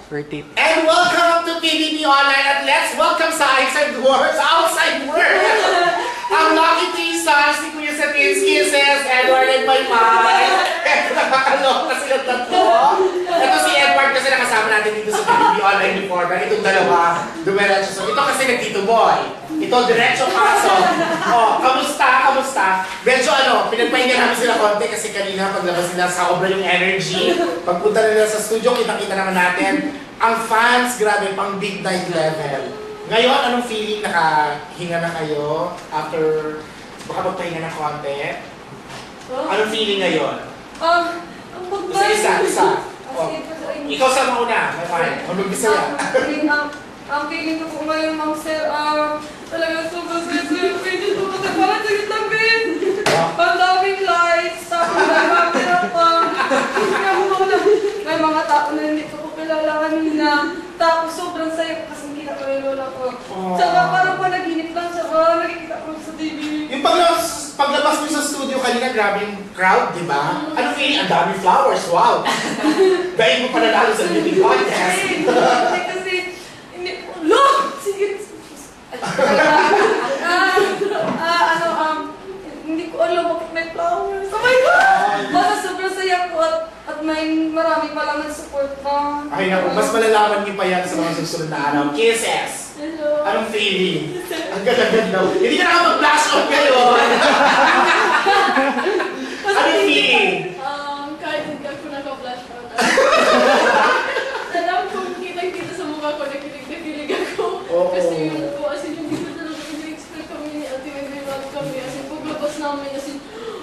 Repeat. And welcome to PBB Online at let's welcome sa outside world! Ang lucky three stars ni Kuya Satinski, says Edward and Maymay. Ito nakakaloka sila tatlo. Ito si Edward kasi nakasama natin dito sa PBB Online before. Itong dalawa, dumiretso. So ito kasi nagtito boy. Ito diretso pasok. Oh, kamusta? Medyo pinagpahinga namin sila konti kasi kanina paglabas nila sa obra yung energy. Pagpunta nila sa studio, kita-kita naman natin. Ang fans, grabe, pang big night level. Ngayon, anong feeling? Nakahinga na kayo after baka magpahinga ng konti? Anong feeling ngayon? Isa. Oh. Ikaw sa mauna, may mag-bisaya. Ang feeling ko po ngayon, Ma'am Sir, talagang sobrang saya-saya. Pwede po kasi parang sagit-sagit. Ang daming lights, tapos may mga tao na hindi ko po kilala kanina. Tapos sobrang saya ko kasi kita ko yung lola ko. Tsaka parang panaginip lang siya, nakikita ko sa TV. Yung paglabas mo sa studio kanina, grabe yung crowd, di ba? Anong feeling? Ang daming flowers, wow! Dahil mo pa nanalo sa beauty contest. Kasi, look! Sige! Hindi ko alam bakit may flowers. Oh my God! Baka sobrang saya ko at may marami palang nag-support pa. Ay naku, mas malalaman niyo pa yan sa mga susunod na araw. Kisses! Hello! Anong feeling? Ang ganda-ganda. Hindi ka nakapag-flash on ngayon! Anong feeling? Kahit hindi ako naka-flash on. Alam ko, kitang-kita sa mukha ko, nakilig ako. Kasi yun po, as in, hindi ko talaga nag-expect kami ni Ate Magrival kami. As in, paglabas namin, as in,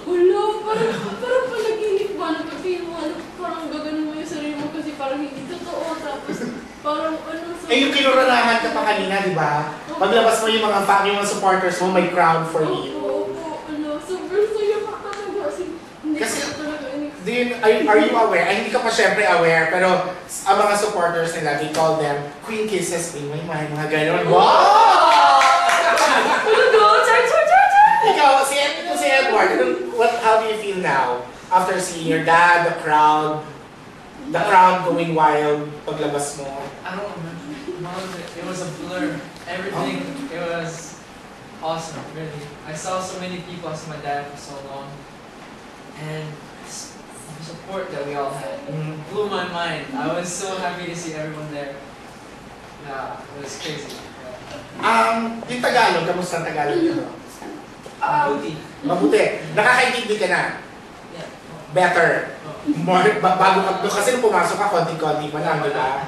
wala, parang panaginip ba? Nagpapil mo, parang gaganon mo yung sarili mo kasi parang hindi totoo. Tapos, parang yung kinuranahan ka pa kanina, di ba? Paglabas mo yung mga supporters mo, may crowd for you. Sobrang saya pa talaga. Kasi, are you aware? Ay, hindi ka pa syempre aware, pero ang mga supporters nila, they call them Queen Kisses, Queen Maymay, mga gano'n. Wow! Ikaw, si Edward, how do you feel now? After seeing your dad, the crowd going wild, paglabas mo? I don't remember. It was a blur. Everything, it was awesome, really. I saw so many people, I saw my dad for so long. And the support that we all had blew my mind. I was so happy to see everyone there. Yeah, it was crazy. Yung Tagalog, kamusta ang Tagalog nyo? Mabuti. Nakakaintindi ka na? Yeah. Better. More, bago kasi nung pumasok ka, konti-konti pa lang, di ba?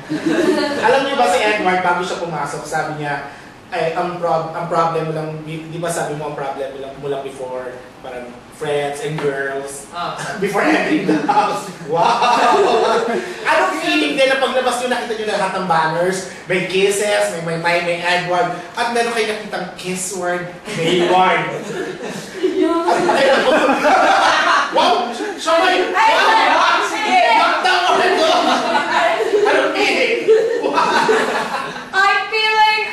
Alam niyo ba si Edward, bago siya pumasok, sabi niya, ay, ang problem mo lang, di ba sabi mo ang problem mo lang before, parang friends and girls, before entering the house. Wow! Anong feeling din na paglabas nyo, nakita nyo lahat ng banners, may kisses, may Edward, at meron kayo nakitang kiss word, Mayward. Wow! Siya may... Bakta mo ito! Anong feeling? I'm feeling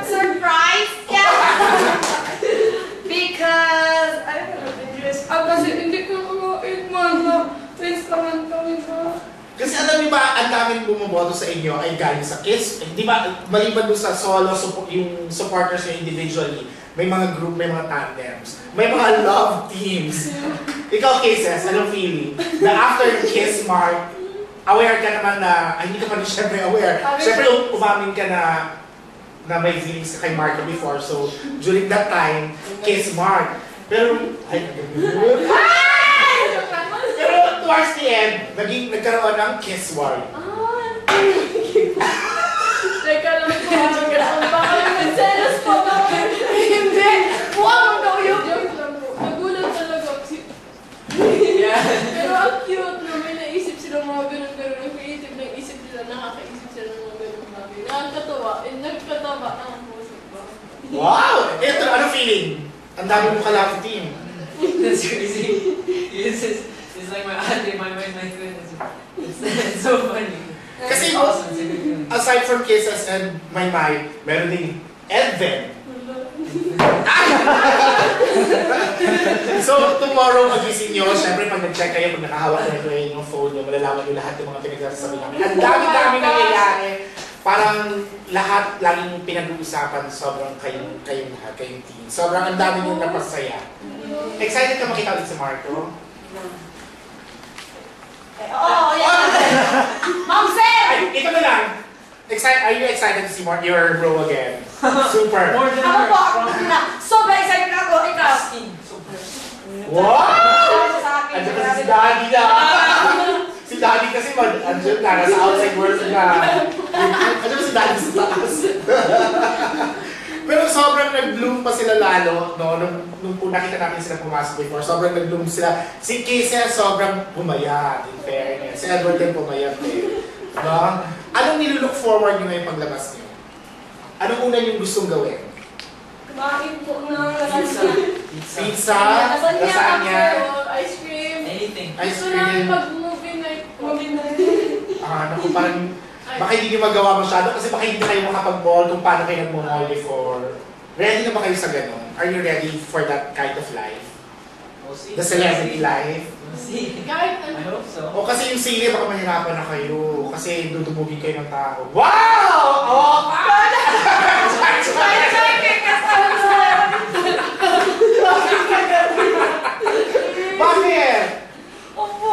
surprised, because I don't know what it is. Kasi hindi ko kumakain twins naman kami ba? Kasi alam niyo ba, ang daming bumoboto sa inyo ay galing sa KISS. Di ba, maliban doon sa solo, yung supporters nyo individually, may mga group, may mga tandems, may mga love teams. Ikaw, Kisses, anong feeling? Na after Kiss Mark, aware ka naman na, ay hindi ka pa rin syempre aware. Syempre, umamin ka na may feelings ka kay Mark before. So, during that time, Kiss Mark. Pero, pero towards the end, nagkaroon ng Kiss War. Teka lang po, baka lang magselos po ba? Hindi! Huwag mong gawin! Joke lang po. Nagulat talaga kasi. Pero ang cute na may naisip sila mga ganun-ganun. Ang creative na isip nila, nakakaisip sila ng mga ganun bagay. Nakakatawa. Nagkatawa ang puso ba? Wow! Ito, anong feeling? Ang dami mo kalaki team. That's crazy. It's like my auntie, my twin. It's so funny. Kasi awesome. aside from Kisses and Maymay, meron din Edven. So, tomorrow magising nyo, syempre pag nag-check kayo, pag nakahawak na kayo yung phone nyo, malalaman nyo lahat ng mga pinagsasabi namin. Ang dami-dami nangyayari. Parang lahat laging pinag-uusapan, sobrang kayong lahat, kayong team. Sobrang ang dami nyo napasaya. Excited ka makita ulit si Marco? Oo, yan. Ma'am Sir! Ay, ito na lang. Are you excited to see your bro again? Super. More than Ako po, ever. sobrang excited ako. Ikaw. Wow! Sa akin. Andiyan kasi si Daddy na. Si Daddy kasi andiyan na, nasa outside world na. Andiyan si Daddy sa taas. Pero sobrang nag-bloom pa sila lalo, no? Nung nakita natin sila pumasok before, sobrang nag-bloom sila. Si Casey sobrang pumayat, in fairness. Si Edward din pumayat eh. No? Anong nilulook forward nyo ngayong paglabas nyo? Anong una nyo gustong gawin? Kumain po ng Pizza. lasagna. Pizza? Lasagna, Lasagna? ice cream. Anything. Ice Gusto namin cream? mag-movie night po. Naku, parang baka hindi nyo magawa masyado kasi baka hindi kayo makapag-mall kung paano kayo nag-mall before. Ready na ba kayo sa ganun? Are you ready for that kind of life? We'll see. The celebrity life? We'll see. Kahit I ano. hope so. O kasi yung sili, baka mahirapan na kayo. Kasi dudumugin kayo ng tao. Wow! Oh! Bakit? Opo.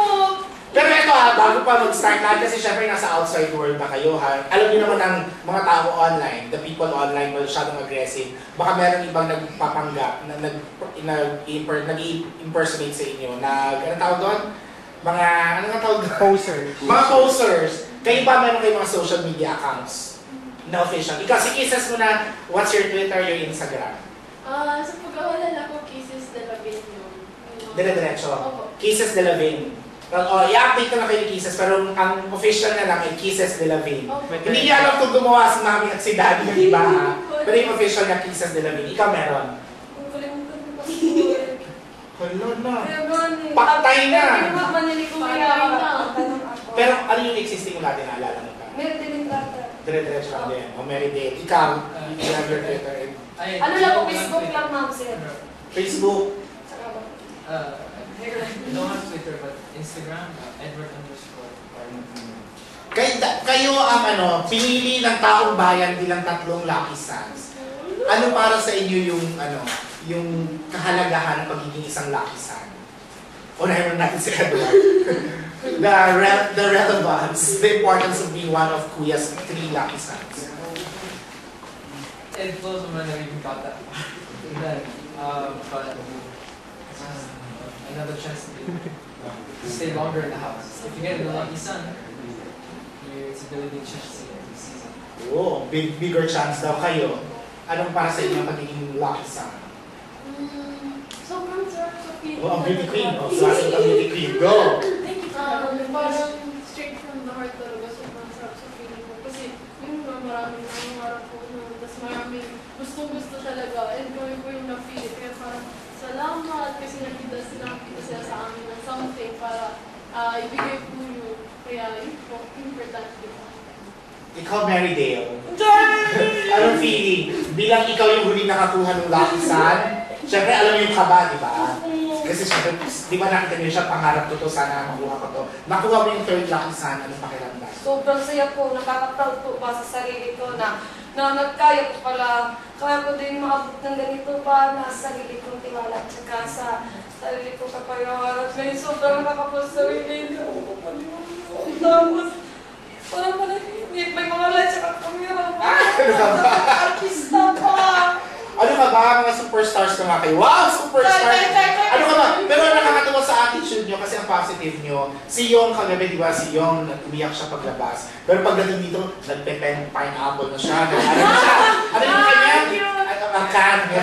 Pero ito bago pa mag-start natin kasi syempre nasa outside world na kayo ha. Alam niyo naman ang mga tao online, the people online, masyadong aggressive. Baka meron ibang nagpapanggap na nag-impersonate sa inyo. Anong tawag doon? Mga, ano nga tawag doon? Posers. Mga posers. Kayo ba meron kayong mga social media accounts na official? Ikaw, si Kisses mo na, what's your Twitter, your Instagram? Sa pag-aalala ko, Kisses de la Vigne. Dire-diretso. Opo. Kisses de la Vigne. I-update ko na kayo Kisses, pero ang official na lang ay Kisses de la Vigne. Opo. Hindi niya alam kung gumawa si Mami at si Daddy ng iba ha. Pero yung official na Kisses de la Vigne. Ikaw meron. Ang kalimutan ko pa. Hello na. Patay Patay na. Manili ko Patay na. Pero ano yung existing mo natin naalala mo ka? Meron din tata. Dire-diretso lang din. O Mary Dale. Ikaw, you have your Twitter. Ano lang po, Facebook lang, ma'am, sir. Facebook. Saka ba? I don't have Twitter, but Instagram, Edward_. Kayo ang pinili ng taong bayan bilang 3 Lucky Suns. Ano para sa inyo yung kahalagahan ng pagiging isang Lucky Sun? Unahin mo natin si Edward. the relevance, the importance of being one of Kuya's 3 Lucky Suns. It blows my mind I even got that far. But another chance to stay longer in the house. If you get the lucky sun, it's a really big chance to stay every season. Oo, bigger chance daw kayo. Anong para sa inyo ang pagiging Lucky Sun? Sobrang sarap sa feeling. Oh, ang beauty queen. Oh, so ang beauty queen. Go! Parang straight from the heart talaga. Sobrang sarap sa feeling ko. Kasi yung maraming nangangarap ko noon. Tapos maraming gustong-gusto talaga. And gawin ko yung na-feel. Kaya parang salamat. Kasi nakita sila sa amin ng something para ibigay po yun. Kaya yun po, importante po. Ikaw, Mary Dale. Anong feeling? Bilang ikaw yung huli nakakuha ng Lucky Sun, syempre alam mo yung kaba, di ba? Kasi syempre, di ba nakita niyo siya, pangarap ko to, sana makuha ko to. Nakuha mo yung 3rd Lucky Sun, anong pakiramdam? Sobrang saya po, nakaka-proud po pa sa sarili ko na nagkaya ko pala, kaya ko din maabot ng ganito pa na sa sarili kong tiwala at saka sa sarili ko kapayawan. At ngayon sobrang nakakapos sa sarili, hindi ako kapaliwan. Tapos, parang manahimik, may mga lights at kamera. Artista pa! Ano ka ba? Mga superstars ka nga kayo. Wow! Superstars! Ano ka ba? Pero nakakatawa sa attitude nyo kasi ang positive nyo. Si Yong kagabi, di ba? Si Yong, umiyak siya paglabas. Pero pagdating dito, nagpe-pineapple na siya. Ano na siya? Ano yung kanya? Ang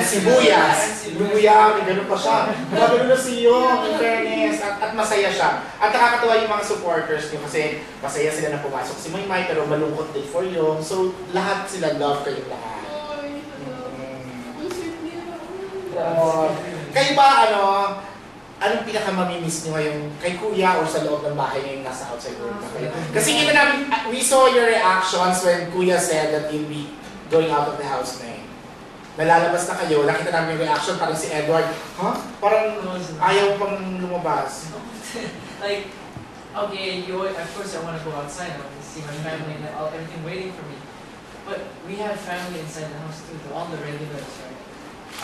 sibuyas. Luya, may ganun pa siya. Magano na si Yong, in fairness. At masaya siya. At nakakatawa yung mga supporters nyo kasi masaya sila na pumasok si Maymay pero malungkot din for Yong. So, lahat sila love kayong lahat. Kayo ba, anong pinaka-mamimiss nyo ngayon kay Kuya or sa loob ng bahay ngayong nasa outside world na kayo? Kasi kita namin, we saw your reactions when Kuya said that you'll be going out of the house na nalalabas na kayo, nakita namin yung reaction, parang si Edward, huh? Parang ayaw pang lumabas. Like, okay, of course I want to go outside. I want to see my family and everything waiting for me. But we have family inside the house too. All the regulars, right?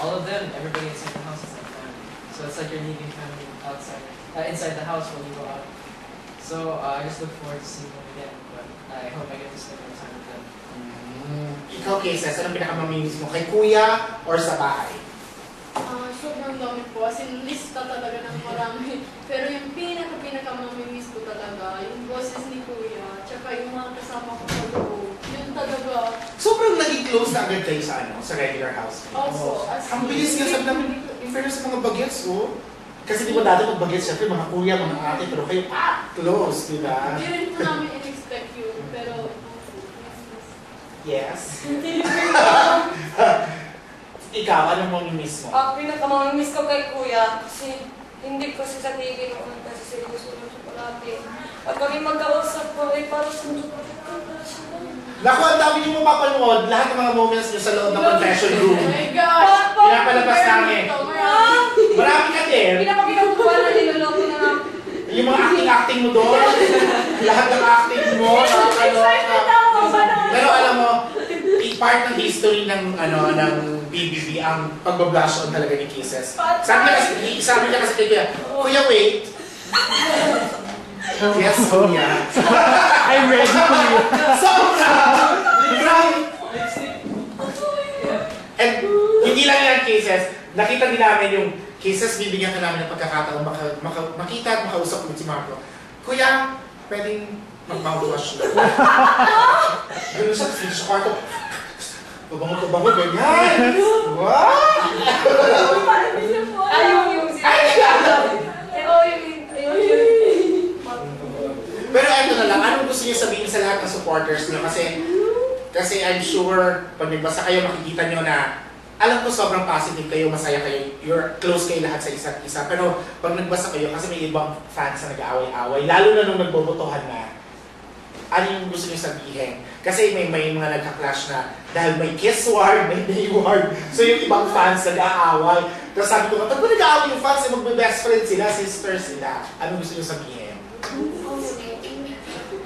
All of them, everybody inside the house is like family. So it's like you're leaving family outside, inside the house when you go out. So I just look forward to seeing them again. But I hope I get to spend more time with them. Ikaw, Cases, anong pinakamamimiss mo? Kay kuya or sa bahay? Sobrang dami po. As in, lista talaga ng marami. Pero yung pinakamamimiss ko talaga, yung boses ni Kuya, tsaka yung mga kasama ko sa loob. Yun talaga. Sobrang naging close na agad kayo sa sa regular house. Also, as Ang bilis nga sabi namin, in fairness sa mga bagets, oh. Kasi di ba dati mag bagets, syempre mga kuya, mga ate, pero kayo, close, di ba? Hindi rin po namin in-expect yun, pero Yes. Ikaw, anong mamimiss mo? Pinakamamimiss ko kay Kuya kasi hindi ko siya sa TV noon kasi seryoso lang siya palagi. At kami magkausap po parang sundot ko siya. Naku, ang dami niyo mapapanood, lahat ng mga moments niyo sa loob ng confession room. oh my gosh! Pinapalabas namin. Marami ka din. Pinakapinukuha na niloloko na nga. Yung mga acting mo doon, lahat ng acting mo, nakakaloka. Pero alam mo, part ng history ng BBB ang pagbablush on talaga ni Kisses. Sabi niya kasi kay Kuya, Kuya, wait. Yes, Kuya. I'm ready for you. Sobra! Right? And hindi lang yan, Kisses. Nakita din namin yung Kisses, bibigyan ka namin ng pagkakataon makita at makausap mo si Marco. Kuya, pwedeng mag-mouthwash na. Gano'n siya sa kwarto. Pabango, ganyan! Wow! Yung Pero eto na lang, anong gusto niyo sabihin sa lahat ng supporters niyo? Kasi I'm sure, pag nagbasa kayo, makikita niyo na alam ko sobrang positive kayo, masaya kayo, you're close kayo lahat sa isa't isa. Pero pag nagbasa kayo, kasi may ibang fans na nag-aaway-aaway, lalo na nung nagbobotohan na, ano yung gusto niyo sabihin? Kasi may mga nagka-clash na dahil may kiss war, may day war. So yung ibang fans nag-aaway. Tapos sabi ko, pag nag-aaway yung fans, mag-best friend sila, sisters sila. Ano gusto niyo sabihin?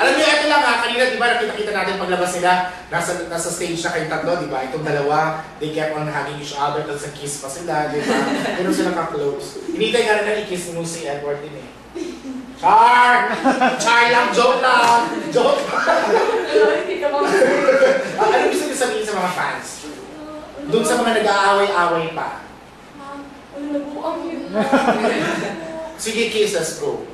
Alam niyo, ito lang ha, kanina diba nakita natin paglabas nila, nasa stage na kayong tatlo, diba? Itong dalawa, they kept on hugging each other, tapos nag-kiss pa sila, diba? Ganun sila ka-close. Hinintay nga rin na i-kiss mo si Edward din eh. Char! Char lang! Joke lang! Joke! Ano gusto niyo sabihin sa mga fans? Doon sa mga nag-aaway-aaway pa. Nabuang yun. Sige, Kisses, go.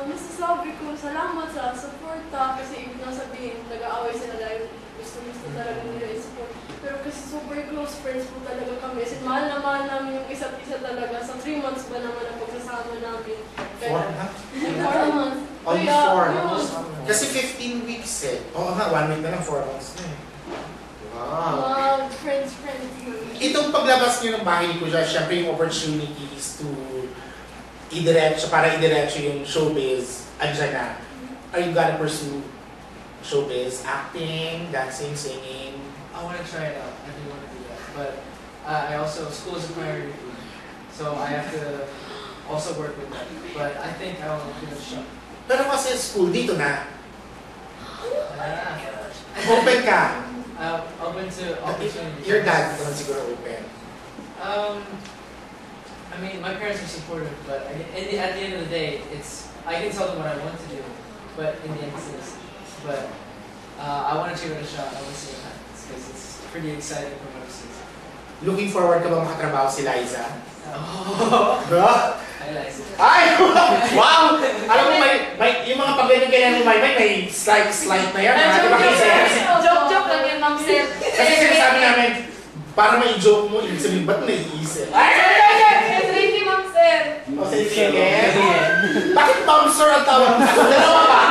Nasasabi ko, salamat sa suporta kasi ibig na sabihin, nag-aaway sila dahil gusto talaga nila i-support. Pero kasi super close friends po talaga kami. Kasi mahal na mahal namin yung isa't isa talaga. Sa 3 months ba naman ang pagsasama namin. 4 na? 4 months. Almost 4. Kasi 15 weeks eh. Oo nga, 1 week na lang, 4 months na eh. Wow. Friends. Itong paglabas niyo ng bahay ni Kuya, syempre yung opportunity is to para idiretso yung showbiz, andyan na. Are you gonna pursue showbiz? Acting, dancing, singing? I want to try it out. I do want to do that. But I also, school is a priority for me. So I have to also work with that. But I think I will give it a shot. Pero kasi school, dito na. Yeah. Open ka. Open to opportunities. Your dad naman siguro open. I mean, my parents are supportive, but at the end of the day, I can tell them what I want to do, but in the end, it's this. But I want to give it a shot. I want to see what happens because it's pretty exciting from what I've seen. Looking forward ka ba makatrabaho si Liza? Oh, Bro? I like it. Ay! Wow! Alam mo, yung mga pagganyan ganyan mo, may slide na yan. Di ba kasi? Joke lang yan, Ma'am Sir. Kasi sinasabi namin, para may joke mo, ibig sabihin, ba't naiisip? Thank you, Ma'am Sir. O sige. Bakit bouncer ang tawag mo? Dalawa pa.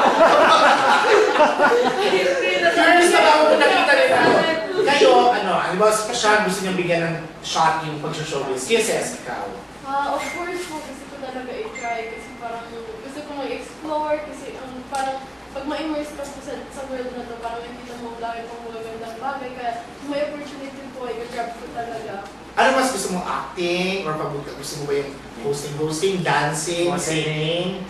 Curious na ako kung nakita nila. Kayo, ba, siya gusto niyang bigyan ng shot yung pag-showbiz. Kisses, ikaw. Of course po, gusto ko talaga i-try kasi parang gusto ko mag-explore kasi parang pag ma-immerse ka po sa world na to, parang makikita mo ang dami pang magagandang bagay. Kaya kung may opportunity po, i-grab ko talaga. Ano mas gusto mo, acting? Or gusto mo ba yung hosting, dancing, singing?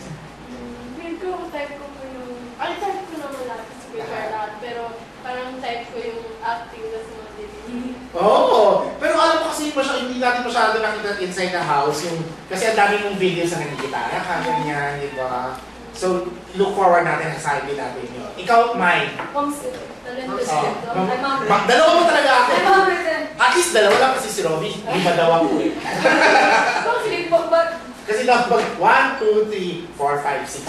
Feel ko, type ko po yung... Ay, type ko naman lahat sa prepare lahat. Pero parang type ko yung acting na sa mga DVD. Oo! Pero alam mo kasi hindi natin masyado nakita inside the house. Kasi ang dami mong videos na nagigitara ka, ganyan, di ba? So, look forward natin sa side natin yun. Ikaw, Mai. Ma'am sir. Talented Oh, dito. Ay, ma'am. Dalawa mo talaga ako. Ay, ma'am sir. At least dalawa lang kasi si Robby. Iba daw ako eh. Bakit po ba? Kasi dapat 1, 2, 3, 4, 5, 6,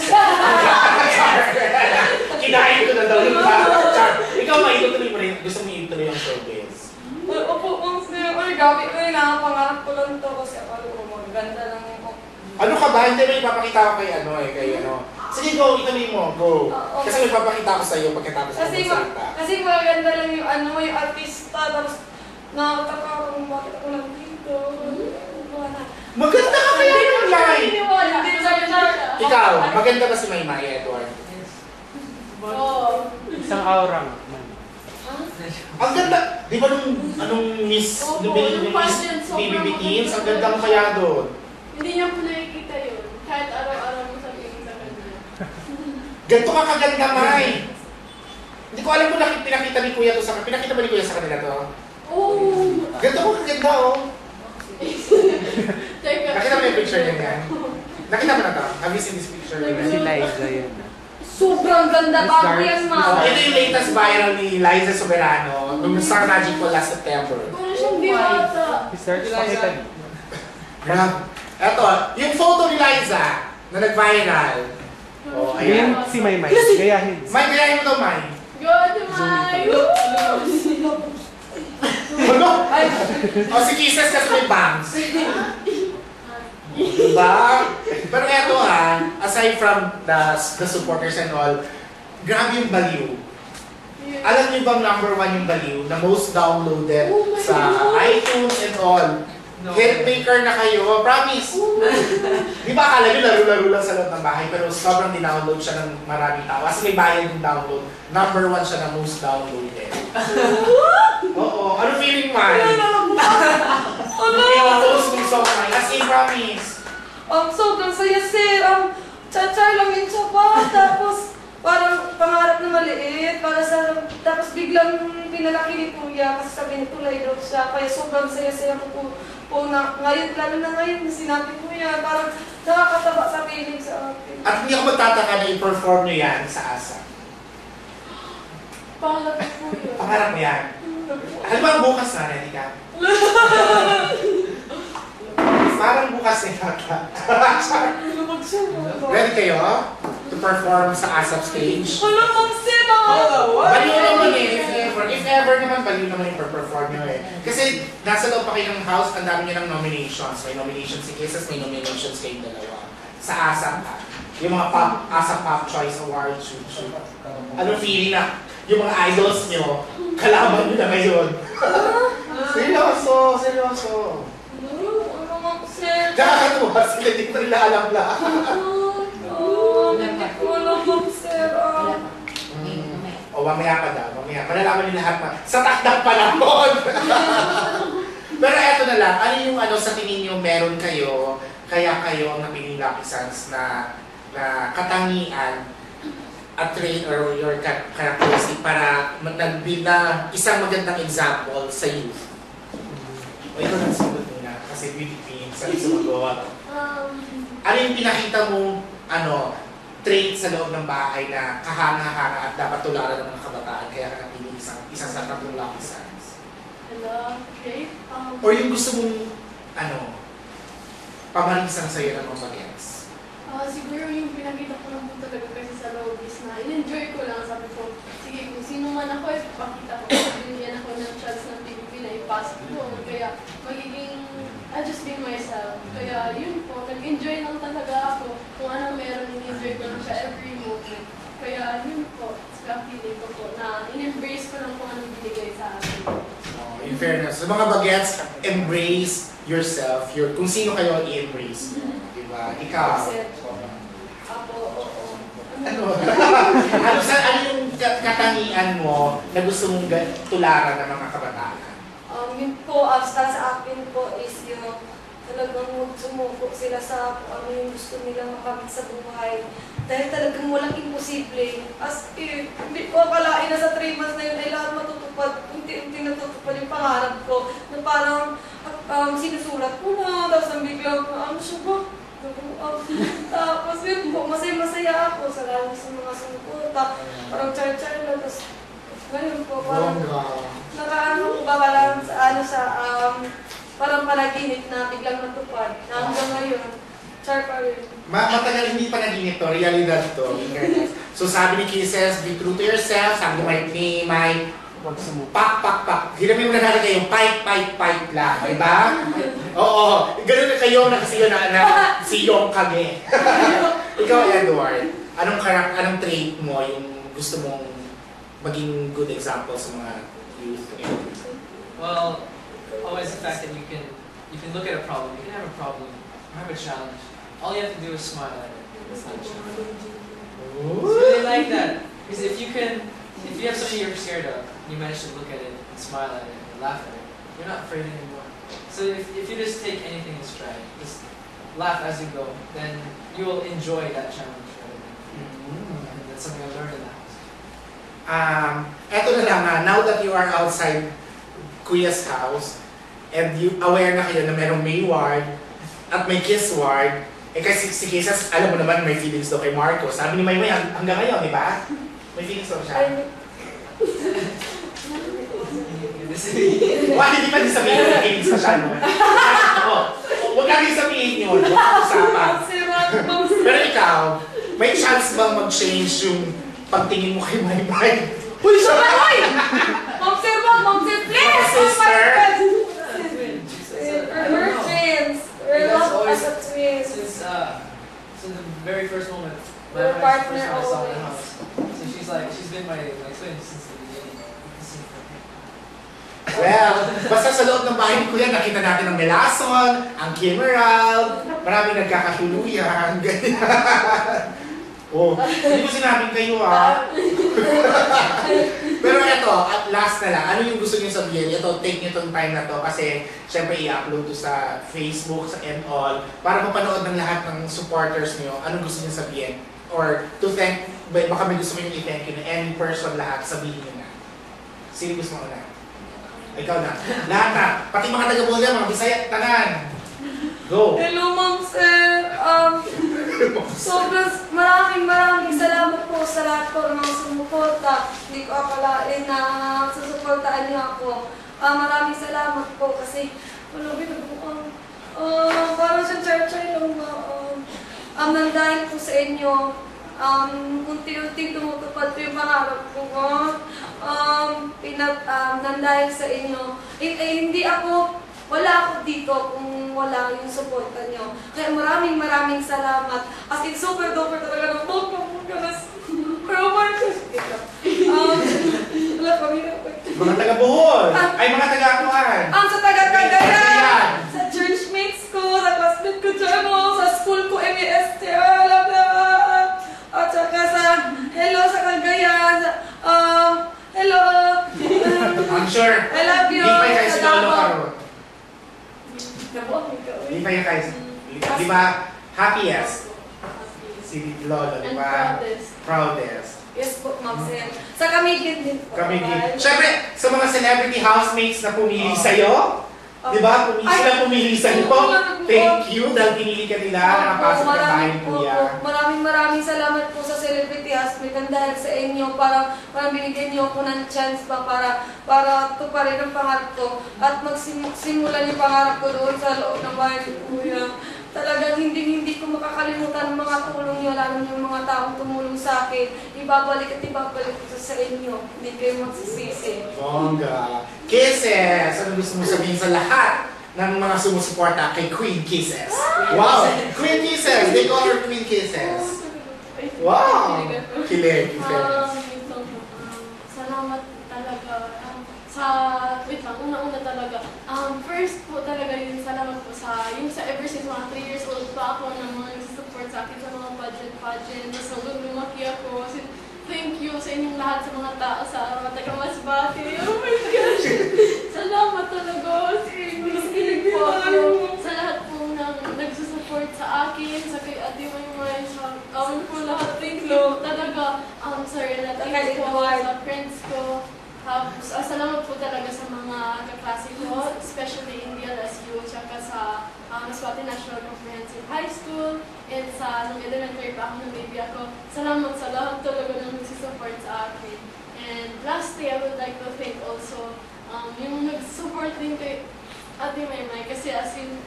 7. Kinain ko na daw yung char. Ikaw, Mai, itutuloy mo rin. Gusto mo ituloy yung showbiz. Opo, ma'am sir. Ay, gabi ko yun. Pangarap ko lang to kasi ako maganda lang ako. Ano ka ba? Hindi, may ipapakita ko kay Sige, go, ituloy mo, go. Okay. Kasi may papakita ko sa iyo pagkatapos ng salita. Kasi maganda lang yung yung artista, tapos nakakatawa bakit ako lang dito. Maganda ka kaya naman, Mai! Hindi siya. Ikaw, maganda ba si Maymay, Edward? Oo. Isang aura nga. Ang ganda! Di ba anong Miss, Opo, nung yung Miss pageant, sobrang BBB Teens, ang maganda. ganda mo kaya doon. Hindi niya po nakikita yun. Kahit araw-araw mo sabihin sa kanya. Ganito ka kaganda, Mai! Hindi ko alam kung pinakita ni Kuya to sa kanila. Pinakita ba ni Kuya sa kanila to? Oo! Ganito ko kaganda, oh. Teka. Nakita mo yung picture niya yan? Nakita mo na to? Have you seen this picture? Si Liza yan. Sobrang ganda bago yan, ma'am. Ito yung latest viral ni Liza Soberano nung Star Magic po last September. Kung siyang diwata. Start pakita niyo. Grabe. Eto, yung photo ni Liza na nag-viral. Oh, Ngayon ayan. si Maymay. Gayahin. May gayahin mo daw, Mai. Good, Mai! Ano? O, si Kisses kasi may bangs. Diba? Pero eto aside from the supporters and all, grabe yung baliw. Alam niyo bang #1 yung baliw na most downloaded Oh my sa God. iTunes and all? No. Hitmaker na kayo, promise. Di ba akala nyo laro-laro lang sa loob ng bahay, pero sobrang dinownload siya ng maraming tao. Kasi may bayad yung download. #1 siya na most downloaded. Oo. Ano feeling, man? I-post mo sa mga. As in, promise. Sobrang saya, sir. Chachar lang yung tsaba. Tapos, parang pangarap na maliit. Tapos biglang pinalaki ni Kuya kasi sabi ni tulay daw siya. Kaya sobrang saya-saya ko po na ngayon, lalo na ngayon, sinabi ko yan. Parang nakakataba sa feeling sa akin. At hindi ako magtataka na i-perform nyo yan sa ASA. Pangalap ko yun. Pangarap mo yan. Ano ba ang bukas na, ready ka? Parang bukas na yata. Ready kayo to perform sa ASAP stage? Wala mong sino! Baliw naman eh, if ever naman, baliw naman yung perform nyo eh. Kasi nasa loob pa kayo ng house, ang dami nyo ng nominations. May nominations si Kisses, may nominations kayong dalawa. Sa ASAP yung mga ASAP Pop Choice Awards, shoot. Anong feeling na yung mga idols nyo, kalaban nyo na ngayon? Seryoso. Wala mong sir. Nakakatuwa sila, hindi ko nila alam lang. Hindi ko alam mong sir. O mamaya pa daw, mamaya. Malalaman nila lahat sa takdang panahon. Pero eto na lang, ano yung sa tingin nyo meron kayo, kaya kayo ang napiling Lucky Suns na katangian at trait or your characteristic para nag-build na isang magandang example sa youth? O ito nang sunod muna, kasi beauty queen, sabi sumagawa. Ano yung pinakita mong trait sa loob ng bahay na kahanga-hanga at dapat tularan ng mga kabataan kaya ka napili isang sa tatlong Lucky Suns? Hello, okay. Or yung gusto mong pamarisan sa'yo ng mga bagets? Siguro yung pinakita ko lang po talaga kasi sa lobbies na in-enjoy ko lang. Sabi ko, sige, kung sino man ako, ipapakita ko. Binigyan ako ng chance ng PBB na ipasok doon. Kaya magiging, I'll just be myself. Kaya yun po, nag-enjoy lang talaga ako. Kung ano meron, in-enjoy ko lang siya every moment. Kaya yun po, sa feeling ko po, na in-embrace ko lang kung anong binigay sa akin. In fairness, sa mga bagets, embrace yourself. Kung sino kayo, i-embrace. Diba? Ikaw. Apo, oo. Ano yung katangian mo na gusto mong tularan ng mga kabataan? Yun po, sa akin po is yung talagang sumuko sila sa kung ano yung gusto nilang makamit sa buhay. Dahil talagang walang imposible. As in, hindi ko akalain na sa 3 months na yun ay lahat matutupad. Unti-unti natutupad yung pangarap ko. Na parang sinusulat ko na, tapos ang biglang, ano siya ba? Tapos yun po, masaya ako sa lalo sa mga sumukuta. Parang char-char lang. Tapos ngayon po, parang nakaano ko ba parang sa parang panaginip na biglang natupad. Na hanggang ngayon, char pa rin. Matagal hindi pa naginip to, realidad to. So sabi ni Kisses, be true to yourself. Sabi ni Mike, pak. Hiramin mo na natin kayo, pipe lang. Diba? Oo. Ganun na kayo na kasi yun na siyong kami. Ikaw, Edward, anong trait mo yung gusto mong maging good example sa mga youth? Well, always the fact that you can look at a problem, you can have a problem, or have a challenge. All you have to do is smile at it. It's not a challenge. It's really like that. Because if you have something you're scared of, you manage to look at it and smile at it and laugh at it, you're not afraid anymore. So if you just take anything in stride, just laugh as you go, then you will enjoy that challenge. And that's something I learned in that house. Eto na lang now that you are outside Kuya's house, and you aware na kayo na merong May ward at may Kiss ward, kasi si Kisses, alam mo naman may feelings daw kay Marco. Sabi ni Maymay hanggang ngayon, di ba? May feelings daw siya. Hindi pa din sabihin na feelings na siya, no? Huwag natin sabihin yun. Huwag usapan. Pero ikaw, may chance bang mag-change yung pagtingin mo kay Maymay? Uy, siya ba? Mom sir, please! Sister? We're twins. We're love as a twins. Since the very first moment, We're my partner first time I saw her in the always. house. So she's been my twin since the beginning. Well, basta sa loob ng bahay ko yan, nakita natin ang Melason, ang Kimeral, maraming nagkakatuluyan, ganyan. Hindi ko sinabing kayo Pero ito, at last na lang, ano yung gusto niyo sabihin? Ito, take niyo itong time na to kasi syempre i-upload to sa Facebook, sa and all, para mapanood ng lahat ng supporters niyo, anong gusto niyo sabihin? Or to thank, baka may gusto niyo i-thank you na any person lahat, sabihin niyo na. Sino gusto mo na? Ikaw na. Lahat na. Pati mga taga-Bulga, mga Bisaya, tanan. Go! Hello, Ma'am Sir. Maraming salamat po sa lahat po ng mga sumuporta. Hindi ko akalain na susuportaan niyo ako. Maraming salamat po kasi parang sa church-ay lang nandahil po sa inyo. Unti-unting tumutupad po yung pangarap ko. Nandahil sa inyo. Wala ako dito kung wala yung suporta nyo. Kaya maraming salamat. As in, super duper talaga ng pero Marcos. Wala kami na. Mga taga-Bohol. Ay, mga taga-Akuan. Sa taga-Cagayan. Sa churchmates ko, sa classmate ko dyan, sa school ko, MESTR, at saka sa hello sa Cagayan. Hello. I'm sure. I love you. Di pa yung kayo si Lolo Karon. Di pa yung kayo. Di ba? Happiest. Si Lolo, di ba? Proudest. Yes po, Ma'am Sen. Sa Camiguin din po. Camiguin. Siyempre, sa mga celebrity housemates na pumili sa'yo, di ba? Sila pumili sa'yo. Thank you dahil pinili ka nila nakapasok ng bahay ni Kuya. Maraming salamat po sa celebrity housemate dahil sa inyo para binigyan niyo ako ng chance para tuparin ang pangarap ko at magsimula yung pangarap ko doon sa loob ng bahay ni Kuya. Talagang hindi ko makakalimutan ang mga tulong niyo, lalo yung mga taong tumulong sa akin. Ibabalik ko sa inyo. Hindi kayo magsisisi. Bongga. Kisses! Ano gusto mo sabihin sa lahat ng mga sumusuporta kay Queen Kisses? Wow! Queen Kisses! They call her Queen Kisses. Wow! Kilig. Salamat talaga. Wait lang, una talaga. First po talaga yung salamat po sa ever since mga 3 years old pa ako ng mga nagsusupport nag-support sa akin sa mga pageant. Tapos hanggang lumaki ako. Thank you sa inyong lahat sa mga tao sa taga-Masbate. Oh my gosh! Salamat talaga sa inyo. Sa lahat po nang nagsusupport sa akin, sa kay Ate Maymay, sa po lahat. Thank you talaga. Sa relatives ko, sa friends ko. Salamat po talaga sa mga kaklase ko, especially in DLSU, tsaka sa Masbate National Comprehensive High School, and sa nung elementary pa ako, nung baby ako. Salamat sa lahat talaga ng nagsusupport sa akin. And lastly, I would like to thank also yung nag-support din kay Ate Maymay, kasi as in,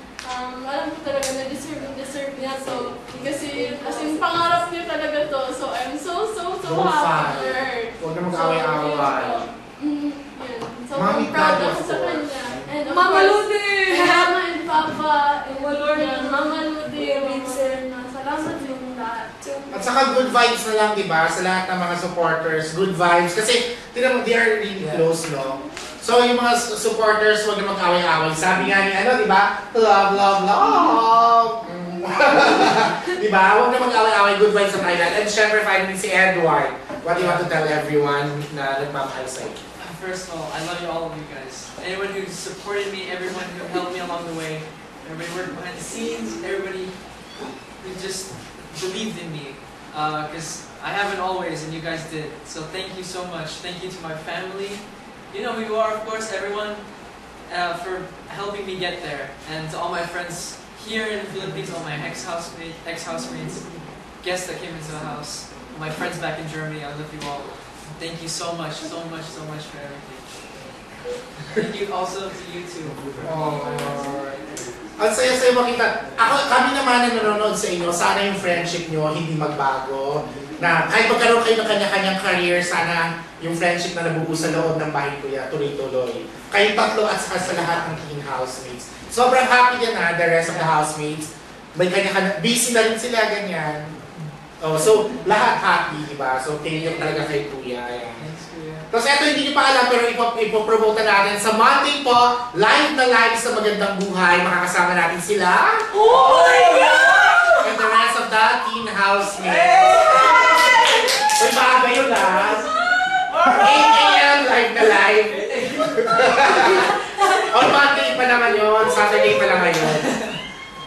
alam ko talaga na deserve niya. So, kasi as in, pangarap niya talaga to. So, I'm so happy for her. Huwag na mag-away-away. So, I'm proud ako sa kanya. And of Mama course, Ludi! Mama and Papa, and Lord, Mama Ludi, Vincent. Salamat yung lahat. At saka good vibes na lang, di ba? Sa lahat ng mga supporters, good vibes. Kasi, tignan mo, they are really close, no? So, yung mga supporters, huwag na mag-away-away. Sabi nga ni, di ba? Love, love, love! Di ba? Huwag na mag-away-away, good vibes sa Thailand. And syempre, finally, si Edward. What do you want to tell everyone na nagmamahal sa'yo? First of all, I love you, all of you guys. Anyone who supported me, everyone who helped me along the way, everybody worked behind the scenes, everybody who just believed in me. Because I haven't always, and you guys did. So thank you so much. Thank you to my family. You know who you are, of course, everyone, for helping me get there. And to all my friends here in the Philippines, all my ex-housemates, guests that came into the house, my friends back in Germany, I love you all. Thank you so much for everything. Thank you also to you too. Ang saya-saya makita. Kami naman na nanonood sa inyo, sana yung friendship nyo hindi magbago. Na kahit magkaroon kayo ng kanya-kanyang career, sana yung friendship na nabubuo sa loob ng bahay kuya, tuloy-tuloy. Kayong tatlo at saka sa lahat ng teen housemates. Sobrang happy din the rest of the housemates. May kanya-kanya, busy na rin sila, ganyan. So, lahat happy, di ba? So, thank you talaga kay Kuya. Thanks, Kuya. Tapos ito hindi nyo pa alam, pero ipopromote natin. Sa Monday po, live na live sa Magandang Buhay. Makakasama natin sila. Oh my God! And the rest of the teen housemates. Uy, maaga yun 8 a.m. live na live. On Monday pa naman yun. Saturday pa lang ngayon.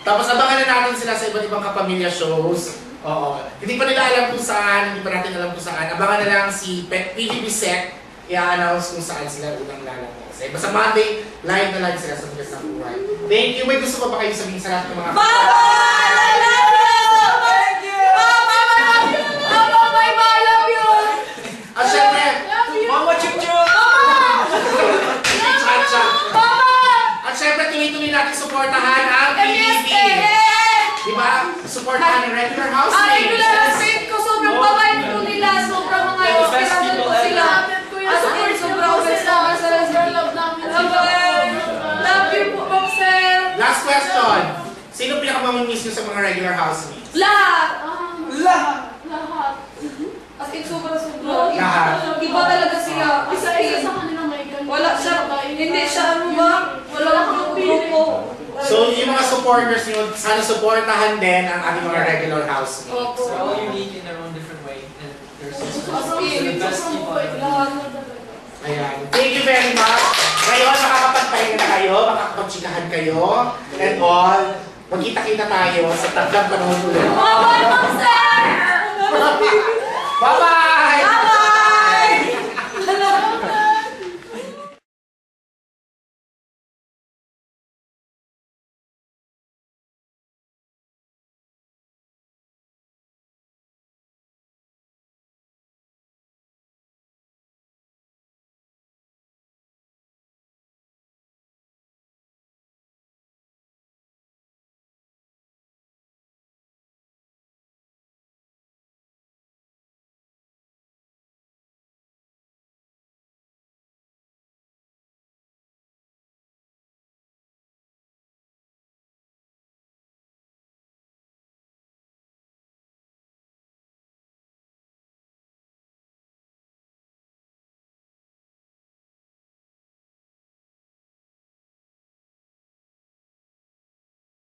Tapos abangan na natin sila sa iba't ibang kapamilya shows. Oo. Hindi pa nila alam kung saan, hindi pa natin alam kung saan. Abangan na lang si PBB Sec, i-announce kung saan sila unang lalabas. Basta Monday, live na live sila sa Magandang Buhay. Thank you! May gusto pa ba kayo sabihin sa lahat ng mga Mama! I love you! Thank you! Mama, I love you! Mama, I love you! At syempre, Mama Chuchuk! Chacha! Mama! At syempre, tuloy-tuloy natin supportahan ang PBB. Diba? Supportahan ng regular housemates. Regular housemate ko, sobrang babait ko nila. Sobrang mga They're the best inspirational people ko ever. sila. Sobrang best love namin Love you po, Ma'am Sir. Last question. Sino pinakamamimiss nyo sa mga regular housemates? Lahat! Lahat. As in, sobra-sobra. Lahat. Iba talaga siya. Isa sa kanila may ganun. Wala siya. Hindi siya ano ba? Wala grupo. So, yung mga supporters nyo, sana supportahan din ang ating mga regular housemates. Opo. They're all unique in their own different way, and they're so Sobrang special. They're the best people ever. Lahat na talaga. Ayan. Thank you very much. Ngayon, makakapagpahinga na kayo, makakapagchikahan kayo, and all. Magkita-kita tayo sa tatlong panahon ulit. Mama, Ma'am Sir! Bye-bye!